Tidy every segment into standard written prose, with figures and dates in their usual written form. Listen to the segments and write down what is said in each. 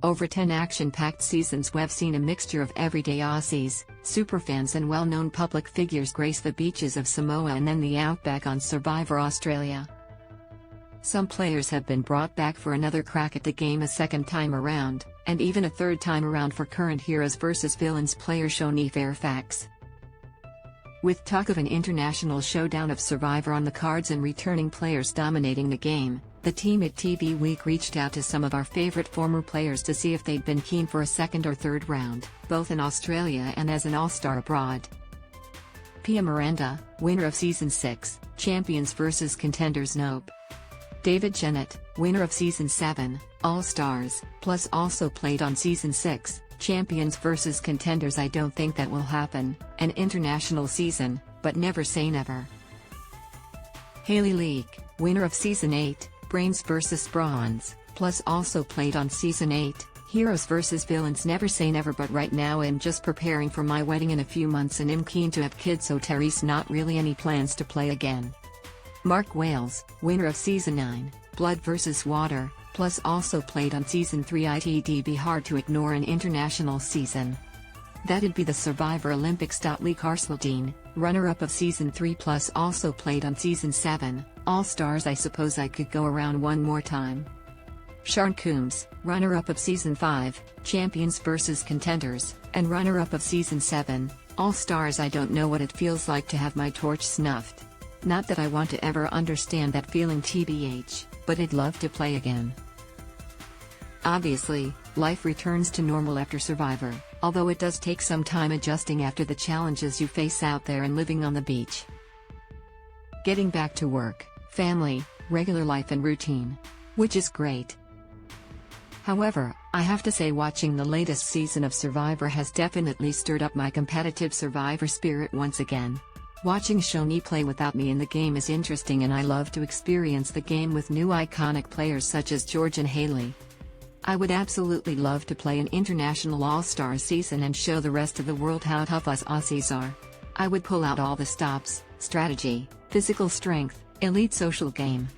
Over 10 action-packed seasons we've seen a mixture of everyday Aussies, superfans and well-known public figures grace the beaches of Samoa and then the outback on Survivor Australia. Some players have been brought back for another crack at the game a second time around, and even a third time around for current Heroes vs Villains player Shonee Fairfax. With talk of an international showdown of Survivor on the cards and returning players dominating the game, the team at TV Week reached out to some of our favorite former players to see if they'd been keen for a second or third round, both in Australia and as an all-star abroad. Pia Miranda, winner of Season 6, Champions vs Contenders Nope. David Jennett, winner of Season 7, All-Stars, plus also played on Season 6, Champions vs Contenders. I don't think that will happen, an international season, but never say never. Haley Leake, winner of Season 8, Brains vs Bronze, plus also played on Season 8, Heroes vs Villains. Never say never, but right now I'm just preparing for my wedding in a few months and I'm keen to have kids, so Terry's not really any plans to play again. Mark Wales, winner of Season 9, Blood vs Water, plus also played on Season 3. It'd be hard to ignore an international season. That'd be the Survivor Olympics. Lee Carseldine, runner-up of Season 3 plus also played on Season 7, All-Stars. I suppose I could go around one more time. Sean Coombs, runner-up of Season 5, Champions vs Contenders, and runner-up of Season 7, All-Stars. I don't know what it feels like to have my torch snuffed. Not that I want to ever understand that feeling tbh, but I'd love to play again. Obviously, life returns to normal after Survivor, although it does take some time adjusting after the challenges you face out there and living on the beach. Getting back to work, family, regular life and routine. Which is great. However, I have to say watching the latest season of Survivor has definitely stirred up my competitive Survivor spirit once again. Watching Shonee play without me in the game is interesting, and I love to experience the game with new iconic players such as George and Haley. I would absolutely love to play an international all-star season and show the rest of the world how tough us Aussies are. I would pull out all the stops, strategy, physical strength, elite social game.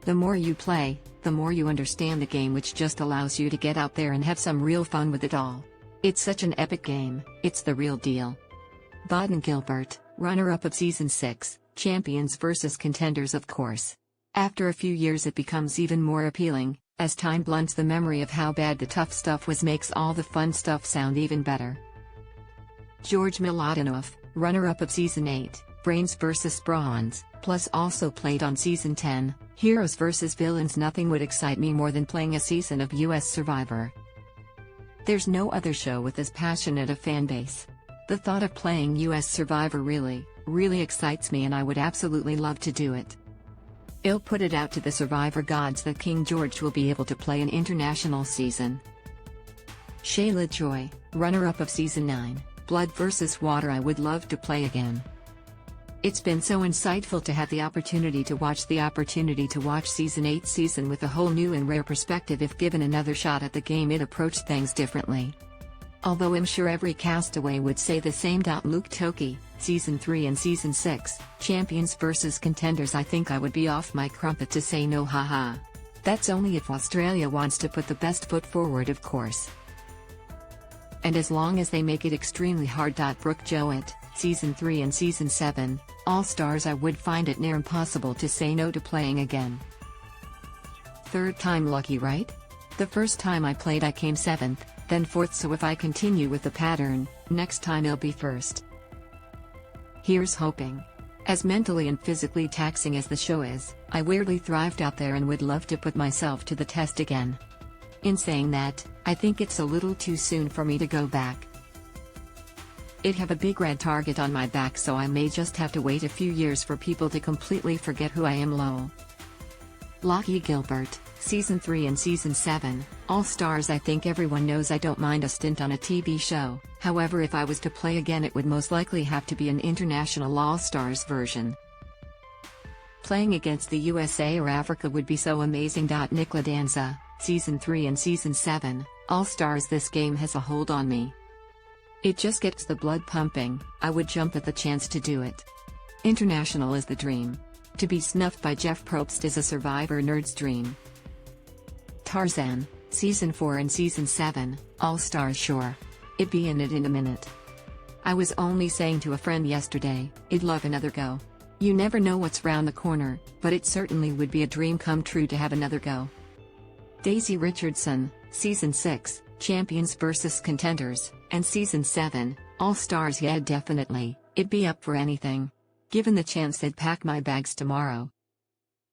The more you play, the more you understand the game, which just allows you to get out there and have some real fun with it all. It's such an epic game, it's the real deal. Baden Gilbert, runner-up of Season 6, Champions vs Contenders. Of course. After a few years it becomes even more appealing, as time blunts the memory of how bad the tough stuff was, makes all the fun stuff sound even better. George Miladinov, runner-up of Season 8, Brains vs Bronze, plus also played on Season 10, Heroes vs Villains. Nothing would excite me more than playing a season of US Survivor. There's no other show with as passionate a fan base. The thought of playing US Survivor really excites me, and I would absolutely love to do it. I'll put it out to the Survivor gods that King George will be able to play an international season. Shayla Joy, runner-up of Season 9, Blood vs Water. I would love to play again. It's been so insightful to have the opportunity to watch Season 8 season with a whole new and rare perspective. If given another shot at the game, it approached things differently. Although I'm sure every castaway would say the same. Luke Toki, Season 3 and Season 6, Champions vs Contenders. I think I would be off my crumpet to say no, haha. That's only if Australia wants to put the best foot forward, of course. And as long as they make it extremely hard. Brooke Jowett, Season 3 and Season 7, All-Stars. I would find it near impossible to say no to playing again. Third time lucky, right? The first time I played I came 7th, then 4th, so if I continue with the pattern, next time I'll be 1st. Here's hoping. As mentally and physically taxing as the show is, I weirdly thrived out there and would love to put myself to the test again. In saying that, I think it's a little too soon for me to go back. I'd have a big red target on my back, so I may just have to wait a few years for people to completely forget who I am. Lol. Lockie Gilbert, Season 3 and Season 7, All-Stars. I think everyone knows I don't mind a stint on a TV show, however if I was to play again it would most likely have to be an international All-Stars version. Playing against the USA or Africa would be so amazing. Nicola Danza, Season 3 and Season 7, All-Stars. This game has a hold on me. It just gets the blood pumping. I would jump at the chance to do it. International is the dream. To be snuffed by Jeff Probst is a Survivor nerd's dream. Tarzan, Season 4 and Season 7, All-Stars sure. It'd be in it in a minute. I was only saying to a friend yesterday, I'd love another go. You never know what's round the corner, but it certainly would be a dream come true to have another go. Daisy Richardson, Season 6, Champions vs Contenders, and Season 7, All-Stars yeah definitely, it'd be up for anything. Given the chance I'd pack my bags tomorrow.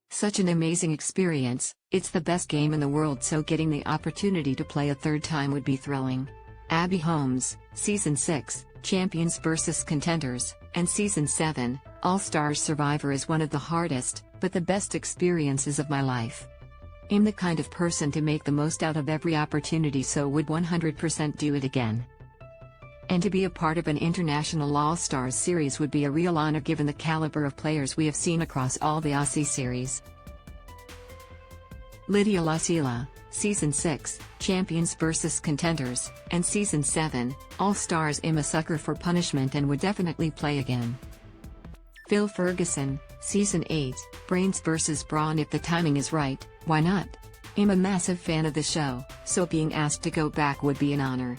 Such an amazing experience, it's the best game in the world so getting the opportunity to play a third time would be thrilling. Abby Holmes, Season 6, Champions vs Contenders, and Season 7, All-Stars Survivor is one of the hardest, but the best experiences of my life. I'm the kind of person to make the most out of every opportunity so would 100% do it again. And to be a part of an international All-Stars series would be a real honor given the caliber of players we have seen across all the Aussie series. Lydia Lassila, Season 6, Champions vs Contenders, and Season 7, All-Stars I'm a sucker for punishment and would definitely play again. Phil Ferguson, Season 8, Brains vs Brawn if the timing is right, why not? I'm a massive fan of the show, so being asked to go back would be an honor.